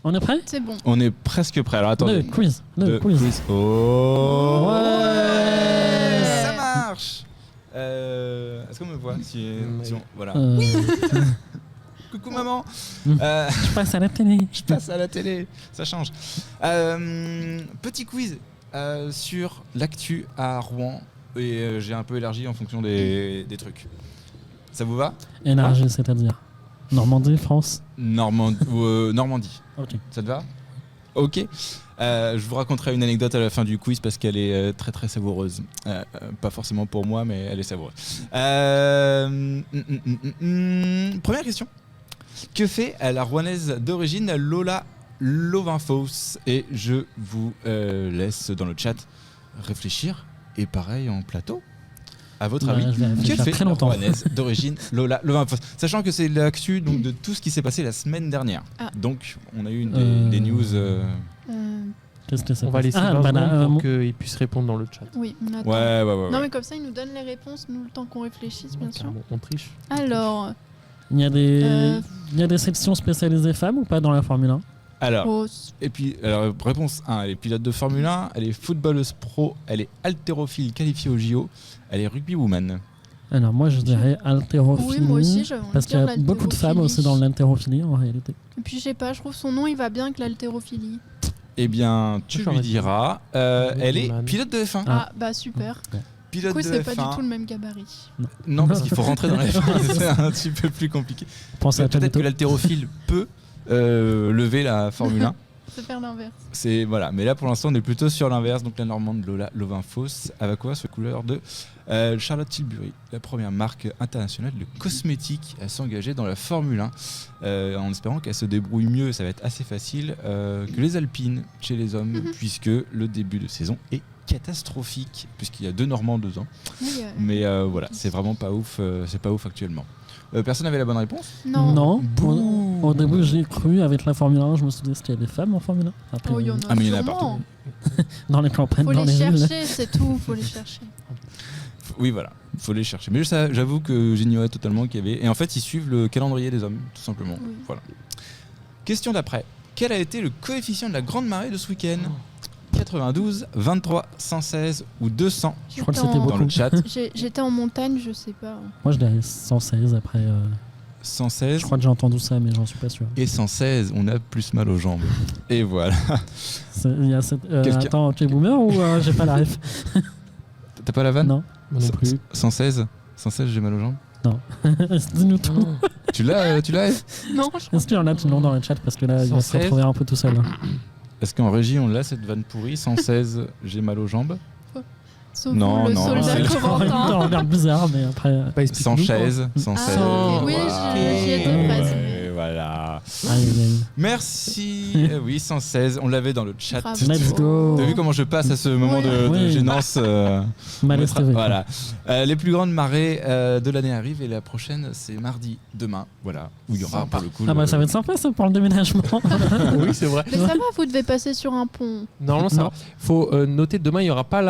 On est prêt? C'est bon. On est presque prêt. Alors attendez. Le quiz. Oh Ouais. Ça marche. Est-ce qu'on me voit si voilà. Coucou maman. Je passe à la télé. Je passe à la télé. Ça change. Petit quiz sur l'actu à Rouen. Et j'ai un peu élargi en fonction des trucs. Ça vous va? Élargi, c'est-à-dire Normandie, France. Normandie. Ok. Ça te va? Ok. Je vous raconterai une anecdote à la fin du quiz parce qu'elle est très très savoureuse. Pas forcément pour moi, mais elle est savoureuse. Première question. Que fait la Rouennaise d'origine Lola Lovinfos? Et je vous laisse dans le chat réfléchir. Et pareil en plateau. À votre avis, que fait la Rouennaise d'origine Lola Lovinfos? Sachant que c'est l'actu donc de tout ce qui s'est passé la semaine dernière. Donc on a eu des news. Qu'est-ce que c'est? On va laisser pour qu'il puisse répondre dans le chat. Oui, on attend. Ouais. Non mais comme ça, il nous donne les réponses, nous le temps qu'on réfléchisse, bien sûr. On triche. Alors. Il y a des sections spécialisées femmes ou pas dans la Formule 1? Alors, réponse 1, elle est pilote de Formule 1, elle est footballeuse pro, elle est haltérophile qualifiée au JO, elle est rugby woman. Alors moi je dirais haltérophilie. Oui, moi aussi, j'avais envie parce de qu'il y dire a beaucoup de femmes aussi dans l'haltérophilie en réalité. Et puis je sais pas, je trouve son nom il va bien avec l'haltérophilie. Eh bien, tu lui diras, elle est pilote de F1. Ah bah super. Pilote du coup, de c'est F1. pas du tout le même gabarit. Non, parce qu'il faut rentrer dans la F1, c'est un petit peu plus compliqué. Peut-être que l'haltérophile peut lever la Formule 1. C'est faire l'inverse. Voilà. Mais là, pour l'instant, on est plutôt sur l'inverse. Donc, la Normande Lola Lovinfos, avec quoi? Ce couleur de Charlotte Tilbury, la première marque internationale de cosmétiques à s'engager dans la Formule 1, en espérant qu'elle se débrouille mieux. Ça va être assez facile que les Alpines chez les hommes, puisque le début de saison est catastrophique, puisqu'il y a 2 Normands 2 ans. Oui, mais voilà, c'est vraiment pas ouf. C'est pas ouf actuellement. Personne n'avait la bonne réponse? Non. Au début, j'ai cru avec la Formule 1, je me suis dit qu'il y a des femmes en Formule 1. Après, il y en a mais il y en a partout. Dans les campagnes, faut dans les villes. Faut les chercher, c'est tout, faut les chercher. Oui, voilà, faut les chercher. Mais j'avoue que j'ignorais totalement qu'il y avait. Et en fait, ils suivent le calendrier des hommes, tout simplement. Oui. Voilà. Question d'après. Quel a été le coefficient de la grande marée de ce week-end? 92, 23, 116 ou 200? Je crois que c'était beaucoup. Dans le chat. J'étais en montagne, je sais pas. Moi, je dirais 116 après. 116. Je crois que j'ai entendu ça, mais j'en suis pas sûr. Et 116, on a plus mal aux jambes. Et voilà. Attends, tu es boomer ou j'ai pas la ref? T'as pas la vanne? Non. Moi non plus. 116, j'ai mal aux jambes? Non. Dis-nous tout. Tu l'as Non. Est-ce qu'il y en a qui l'ont dans le chat? Parce que là, il va se retrouver un peu tout seul. Est-ce qu'en régie, on l'a cette vanne pourrie? 116, j'ai mal aux jambes? Sauf non, le non, soldat c'est Corentin. Ça regarde bizarre, mais après. 116, 116. Ah, oui, j'y étais presque. Voilà. Aïe. Merci. Oui, 116. On l'avait dans le chat. Bravo. Let's go. T'as vu comment je passe à ce moment de gênance Voilà. Les plus grandes marées de l'année arrivent et la prochaine, c'est mardi, demain. Voilà. Où il y aura pour le coup. Ah bah ça va être sympa ça pour le déménagement. Oui, c'est vrai. Mais ça va, vous devez passer sur un pont. Normalement, ça va. Faut noter demain, il n'y aura pas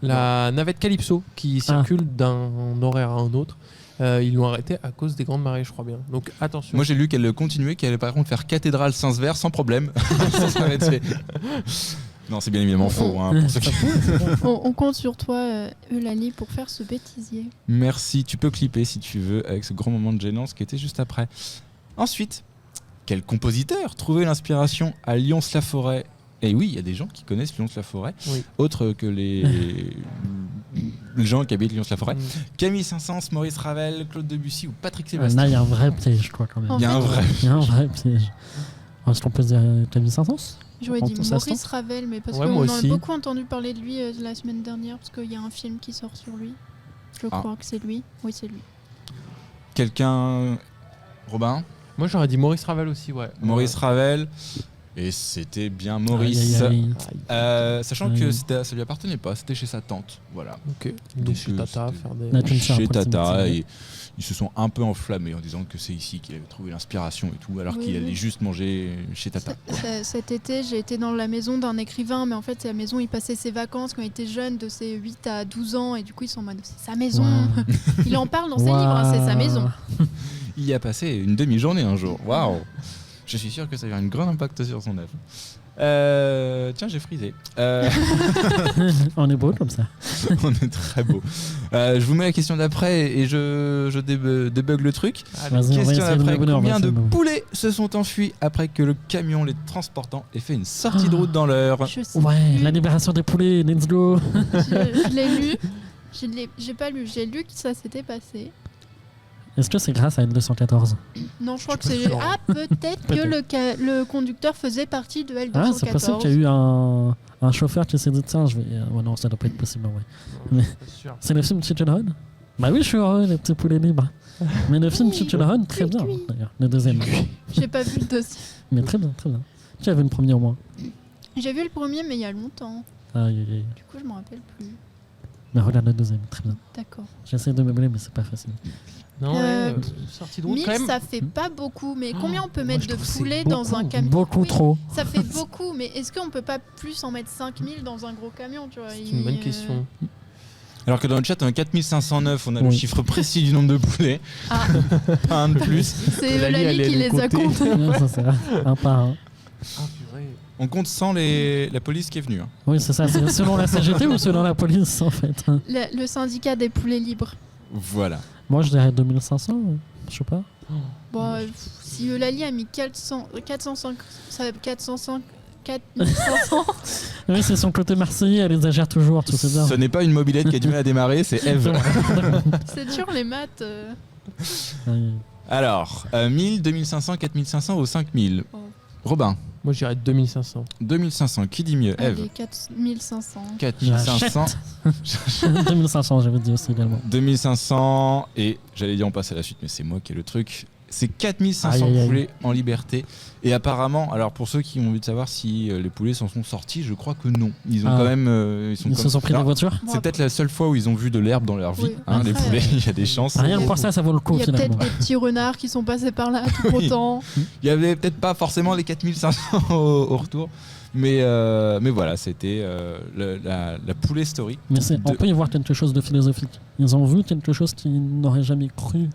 la navette Calypso qui circule d'un horaire à un autre. Ils l'ont arrêté à cause des grandes marées, je crois bien. Donc attention. Moi j'ai lu qu'elle continuait, qu'elle allait par contre faire cathédrale Saint-Sever sans problème. Ça va être fait. Non, c'est bien évidemment faux. Hein, pour ceux qui... on compte sur toi, Eulalie, pour faire ce bêtisier. Merci, tu peux clipper si tu veux avec ce grand moment de gênance qui était juste après. Ensuite, quel compositeur trouvait l'inspiration à Lyons-la-Forêt? Et oui, il y a des gens qui connaissent Lyons-la-Forêt, autres que les gens qui habitent Lyons-la-Forêt. Camille Saint-Saëns, Maurice Ravel, Claude Debussy ou Patrick Sébastien. Là, il y a un vrai piège, quoi, quand même. Il y a un vrai piège. Est-ce qu'on peut se dire Camille Saint-Saëns? J'aurais dit Maurice Ravel, mais parce qu'on a beaucoup entendu parler de lui la semaine dernière, parce qu'il y a un film qui sort sur lui. Je crois que c'est lui. Oui, c'est lui. Quelqu'un... Robin? Moi, j'aurais dit Maurice Ravel aussi, ouais. Maurice Ravel... Et c'était bien Maurice. Sachant que ça lui appartenait pas, c'était chez sa tante. Voilà. Ok. Donc chez Tata, faire des... Chez Tata, et ils se sont un peu enflammés en disant que c'est ici qu'il avait trouvé l'inspiration et tout, alors qu'il allait juste manger chez Tata. Cet été, j'ai été dans la maison d'un écrivain, mais en fait, c'est la maison où il passait ses vacances quand il était jeune, de ses 8 à 12 ans, et du coup, ils sont en mode, c'est sa maison. Wow. Il en parle dans ses livres, hein, c'est sa maison. Il y a passé une demi-journée un jour. Waouh. Je suis sûr que ça a eu un grand impact sur son œuvre. Tiens, j'ai frisé. On est beau comme ça. On est très beau. Je vous mets la question d'après et je débug le truc. Vas-y, on va Question essayer de d'après, me combien de poulets se sont enfuis après que le camion les transportant ait fait une sortie de route dans l'heure? Je sais Ouais, plus. la libération des poulets, let's go. Je l'ai lu. J'ai pas lu. J'ai lu que ça s'était passé. Est-ce que c'est grâce à L214? Non, je crois que suis pas c'est. sûr. Ah, peut-être que le conducteur faisait partie de L214. Ah, c'est possible qu'il y a eu un chauffeur qui s'est dit tiens, je vais. Ouais, non, ça doit pas être possible, ouais. Mais- sûr. C'est le film Chicken Run? Bah oui, je suis heureux, les petits poulets libres. Mais le film Oui, Chicken Run, très bien, cuit. d'ailleurs. Le deuxième. J'ai pas vu le dossier. Mais très bien, très bien. Tu as vu le premier au moins? J'ai vu le premier, mais il y a longtemps. Aïe, aïe, aïe. Du coup, je me rappelle plus. Mais regarde le deuxième, très bien. D'accord. J'essaie de meubler, mais c'est pas facile. Non, sortie de route 1000, quand même. ça fait pas beaucoup, mais combien on peut moi, mettre je de trouve que c'est poulets dans un camion? Beaucoup Oui, trop. Ça fait beaucoup, mais est-ce qu'on peut pas plus en mettre 5000 dans un gros camion, tu vois? C'est une bonne question. Alors que dans le chat, on a 4509, on a le Oui. chiffre précis du nombre de poulets, Ah, pas un de plus. c'est Lali, elle Eulalie est qui de les a côté. comptés. Ouais, ça, c'est un par un. Ah, purée. On compte sans la police qui est venue. Hein. Oui, c'est ça. C'est selon la CGT ou selon la police, en fait? Le syndicat des poulets libres. Voilà. Moi, je dirais 2500, je sais pas. Bon, si Eulalie a mis 405, 4500. Oui, c'est son côté marseillais, elle exagère toujours, tu sais bien. Ce n'est pas une mobilette qui a du mal à démarrer, c'est Eve. C'est dur les maths. Aïe. Alors, 1000, 2500, 4500 ou 5000 Oh. Robin, Moi, je dirais 2500. 2500, qui dit mieux? Eve, Allez, 4500. 4500, 2500, j'avais dit aussi également. 2500 et j'allais dire on passe à la suite, mais c'est moi qui ai le truc. C'est 4500 Aïe, aïe, aïe. poulets en liberté. Et apparemment, alors pour ceux qui ont envie de savoir si les poulets s'en sont sortis, je crois que non. Ils ont Ah. quand même. Ils se sont pris des Alors, voitures. Bon, c'est peut-être la seule fois où ils ont vu de l'herbe dans leur vie. Oui. Hein, les Après, poulets, il y a des chances. Rien que pour ça, ça vaut le coup il y a peut-être finalement. des petits renards qui sont passés par là tout Oui. autant. Il y avait peut-être pas forcément les 4500 au retour. Mais voilà, c'était la poulet story. Mais on de- peut y voir quelque chose de philosophique. Ils ont vu quelque chose qu'ils n'auraient jamais cru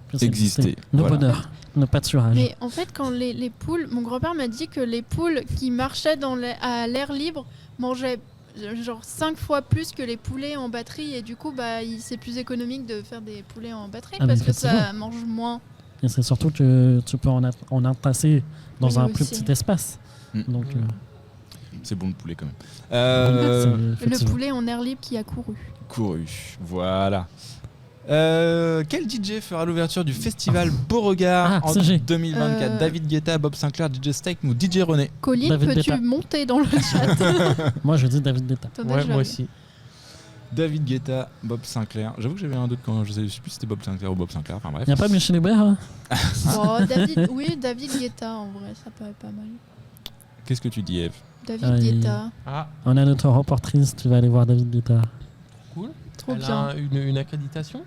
que ça Exister, existait. Le voilà. bonheur, le pâturage. Mais en fait, quand les poules, mon grand-père m'a dit que les poules qui marchaient à l'air libre mangeaient genre 5 fois plus que les poulets en batterie et du coup c'est plus économique de faire des poulets en batterie Ah, mais parce que ça effectivement. mange moins. Et c'est surtout que tu peux en entasser dans Oui, un aussi. plus petit espace. Mm. Donc, C'est bon le poulet quand même. c'est- Le effectivement. poulet en air libre qui a couru. Couru, voilà. Quel DJ fera l'ouverture du festival Beauregard Ah, en CG. 2024? David Guetta, Bob Sinclair, DJ Steak ou DJ René? Colline, David peux-tu Guetta. monter dans le chat? Moi, je dis David Guetta. Attendez, Ouais, je moi vais- aussi. David Guetta, Bob Sinclair. J'avoue que j'avais un doute quand je sais plus si c'était Bob Sinclair ou Bob Sinclair. Enfin bref. Il n'y a pas Michel Hébert hein? Oh, David Guetta en vrai, ça paraît pas mal. Qu'est-ce que tu dis, Eve? David Ah, Guetta, Ah, On a notre reportrice qui va aller voir David Guetta. cool. trop Elle bien. a une accréditation.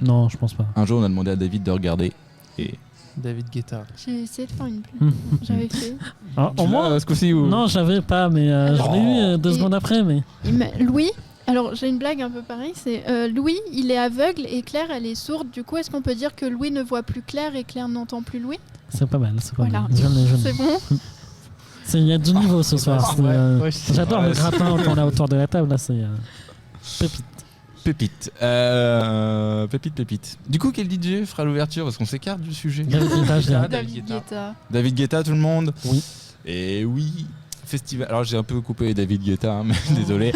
Non, je pense pas. Un jour, on a demandé à David de regarder. Et David Guetta. J'ai essayé de faire une pub. Hmm. J'avais fait. Ah, au moins, ce coup-ci ou... non, j'avais pas, mais je l'ai eu 2 Et- secondes après. Mais Louis, alors j'ai une blague un peu pareille, c'est Louis, il est aveugle et Claire, elle est sourde. Du coup, est-ce qu'on peut dire que Louis ne voit plus Claire et Claire n'entend plus Louis? c'est pas mal. C'est pas Voilà. mal. Je l'ai. C'est bon. Il y a du niveau ce soir. c'est, ouais, je sais. J'adore Ouais, le gratin qu'on a autour de la table. Là, c'est pépite. Pépite. Pépite. Du coup, quel DJ fera l'ouverture? Parce qu'on s'écarte du sujet. David Guetta, je dirais. David David Guetta. Guetta. David Guetta, tout le monde? Oui. Et oui, festival. Alors j'ai un peu coupé David Guetta, hein, mais désolé.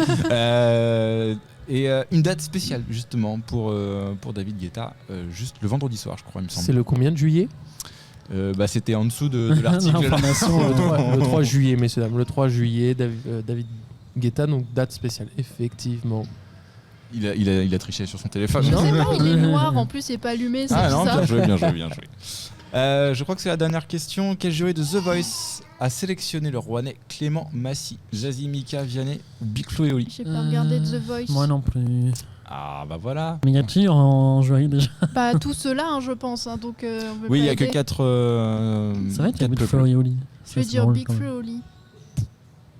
Une date spéciale justement pour David Guetta, juste le vendredi soir, je crois, il me semble. C'est le combien de juillet? C'était en dessous de l'article. là. L'information, Le 3 juillet, messieurs dames. Le 3 juillet, David Guetta, donc date spéciale, effectivement. Il a triché sur son téléphone. Je Non. sais pas, il est noir en plus, il est pas allumé, c'est Ah non, bizarre. bien joué. Je crois que c'est la dernière question. Quel jury de The Voice a sélectionné le Rouennais Clément Massy, Jazzy Mika Vianney ou Big Flo et Oli? J'ai pas regardé The Voice. Moi non plus. Ah bah voilà. Mais y a qui en jury déjà? Bah tout cela, hein, je pense. Hein, donc, on veut Oui, il pas n'y a que aider. 4 C'est vrai qu'il y a Big Flo et Oli. Je vais dire Big Flo et Oli.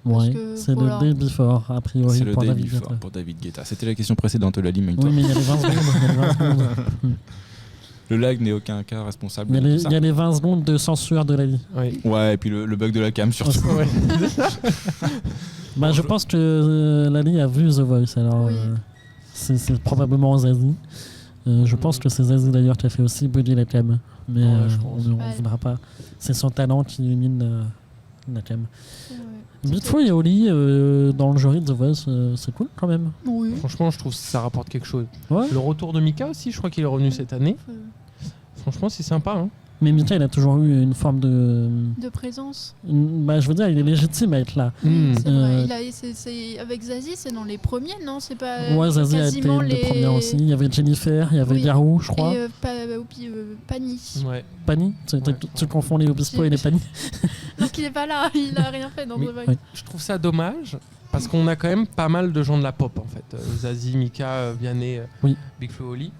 parce Ouais, que, c'est voilà. le day before, a priori, C'est le pour day David before Guetta. pour David Guetta. C'était la question précédente, Lali, mais Oui, mais il y a les 20 secondes. il y a les 20 secondes. Le lag n'est aucun cas responsable Il y a de les, tout ça. il y a les 20 secondes de censure de la vie. Oui. Ouais, et puis le bug de la cam surtout. Ouais. Bah, je pense que Lali a vu The Voice, alors Oui. c'est probablement Zazie. Je pense que c'est Zazie d'ailleurs qui a fait aussi Body la cam. Mais Ouais, je pense. on ne Ouais. voudra pas. C'est son talent qui illumine la cam. Ouais. Beautiful et Oli dans le jury de The Voice, c'est cool quand même. Oui. Franchement, je trouve que ça rapporte quelque chose. Ouais. Le retour de Mika aussi, je crois qu'il est revenu cette année. Franchement, c'est sympa. Hein. Mais Mika, il a toujours eu une forme de. De présence. Bah, je veux dire, il est légitime à être là. Hmm. C'est vrai. Euh, Avec Zazie, c'est dans les premiers, non? C'est pas Ouais, Zazie a été quasiment une des les... premières aussi. Il y avait Jennifer, il y avait Oui. Garou, je crois. Et Pani. Ouais. Pani, Ouais. tu confonds les Obispo et les Pani. Donc il est pas là, il a rien fait dans Mais- The Voice. Ouais. Je trouve ça dommage parce qu'on a quand même pas mal de gens de la pop en fait. Zazie, Mika, Vianney, Oui. Big Flo, Oli.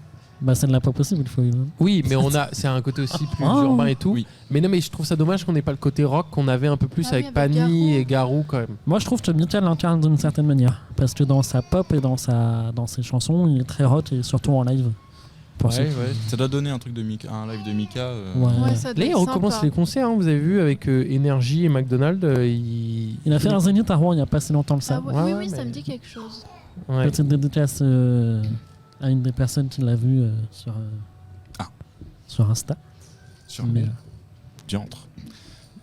Bah, c'est de la pas possible, il faut. Oui, mais c'est un côté aussi plus Ah. urbain et tout. Oui. Mais non, mais je trouve ça dommage qu'on n'ait pas le côté rock qu'on avait un peu plus Ah oui, avec avec Pani Garou. et Garou quand même. Moi, je trouve que Mika l'incarne d'une certaine manière. Parce que dans sa pop et dans ses chansons, il est très rock et surtout en live. Pour ceux qui- Ça doit donner un truc de Mika, un live de Mika. Ouais. Ouais, ça doit Là, il être recommence sympa. les concerts, hein, vous avez vu, avec Energy et McDonald's. Il a fait un zénith à Rouen il n'y a pas si longtemps que ça. Ah ouais, Ouais, oui, ouais, oui, ça mais- me dit quelque chose. Ouais. Petite dédicace à une des personnes qui l'a vu sur Insta. Sur Mais, Diantre.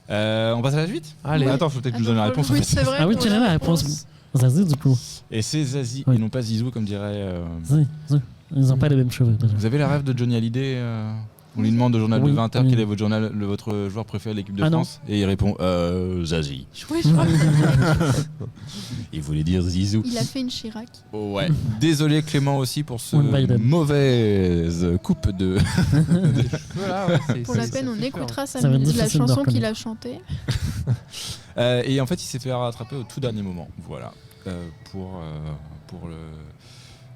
On passe à la suite. Allez. Attends, faut peut-être que je vous donne la réponse. en Oui, fait. c'est vrai. Ah oui, pour tu l'as la réponse. Zazie, du coup. Et c'est Zazie Oui. et non pas Zizou, comme dirait. Zazie. Ils n'ont pas les mêmes cheveux déjà. Vous avez la rêve de Johnny Hallyday On lui demande au journal Oui, de 20h oui. quel est votre joueur préféré de l'équipe de Ah non. France. Et il répond Zazie. Oui, je crois que Il voulait dire Zizou. il a fait une Chirac. Oh, ouais. Désolé Clément aussi pour ce Ou une Biden. mauvaise coupe de. Voilà, ouais, c'est- Pour la c'est- peine, ça on fait peur. écoutera Ça va être la difficile de chanson qu'il reconnaître. a chantée. Et en fait, il s'est fait rattraper au tout dernier moment. Voilà.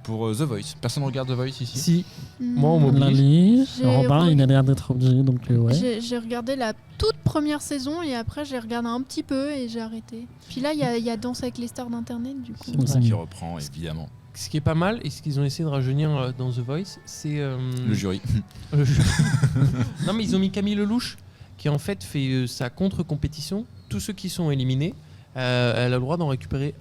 Pour The Voice. Personne regarde The Voice ici Si, Moi, on m'oblige. Lali, J'ai Robin, re- il a l'air d'être obligé, donc ouais. J'ai regardé la toute première saison et après j'ai regardé un petit peu et j'ai arrêté. Puis là, il y a Danse avec les stars d'internet du coup. Oui, c'est Qui mieux. reprend, évidemment. ce qui est pas mal et ce qu'ils ont essayé de rajeunir dans The Voice, c'est Le jury. le jeu. Non, mais ils ont mis Camille Lelouch qui en fait fait sa contre-compétition. Tous ceux qui sont éliminés, elle a le droit d'en récupérer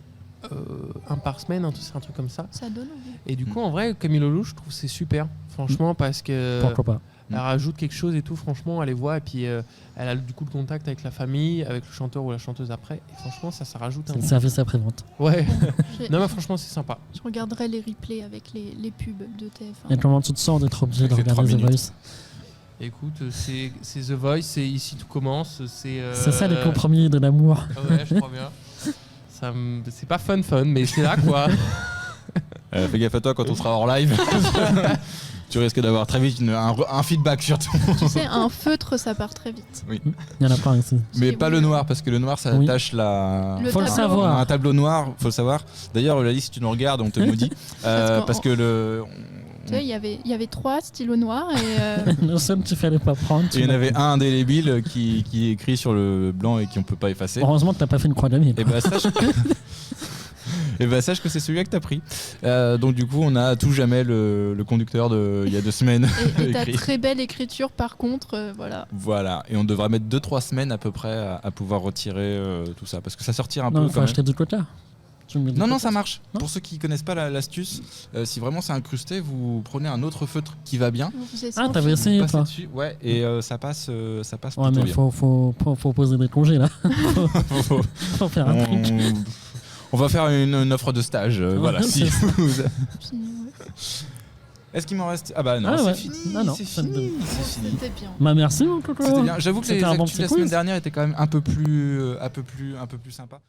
un par semaine, c'est un truc comme ça. Ça donne envie. Et du coup, en vrai, Camille Lelouch, je trouve que c'est super, franchement, parce que Pourquoi pas. elle rajoute quelque chose et tout. Franchement, elle les voit et puis elle a du coup le contact avec la famille, avec le chanteur ou la chanteuse après. Et franchement, ça rajoute C'est un. le service après-vente. Ouais. J'ai- Non, mais franchement, c'est sympa. Je regarderai les replays avec les pubs de TF1. Et comment tu te sens d'être obligé de Ça fait 3 regarder The minutes. Voice? Écoute, c'est The Voice, c'est ici tout commence. C'est ça les compromis de l'amour. Ah ouais, je crois bien. C'est pas fun, mais c'est là quoi. Fais gaffe à toi quand on sera hors live. Tu risques d'avoir très vite un feedback surtout. Tu sais, un feutre, ça part très vite. Il y en a pas ici. Mais Oui, pas oui. le noir, parce que le noir ça Oui. attache la. Le Faut le tableau. savoir. On a un tableau noir, faut le savoir. D'ailleurs, Lali, si tu nous regardes, on te maudit. Parce Parce que le. Tu sais, il y avait 3 stylos noirs et Le seul qu'il fallait pas prendre. Il y en avait un indélébile qui est écrit sur le blanc et qu'on peut pas effacer. Heureusement que t'as pas fait une croix gammée. Et bah sache. Et bah sache que c'est celui-là que t'as pris. Donc du coup, on a à tout jamais le conducteur de il y a 2 semaines. et ta écrit. très belle écriture par contre, voilà. Voilà. Et on devra mettre 2-3 semaines à peu près à pouvoir retirer tout ça, parce que ça sortira un Non, peu. il faut quand même. acheter du coca. Tu me dis Non, non, coca. ça marche. Non. Pour ceux qui connaissent pas l'astuce, si vraiment c'est incrusté, vous prenez un autre feutre qui va bien. Vous faisiez Ah, sans t'avais fil. essayé Passez toi. dessus, ouais, et ça passe Ouais, plutôt mais bien. faut poser des congés là. Faut faire un truc. On va faire une offre de stage. Voilà. c'est Si ça. vous- Puis, ouais. Est-ce qu'il m'en reste Ah bah non, Ah c'est ouais. fini. Ah non, c'est ça me fini. donne- C'est fini. C'était bien. Bah merci mon coco. C'était bien. J'avoue que les C'était un bon actus de la petit semaine quiz. dernière étaient quand même un peu plus sympas.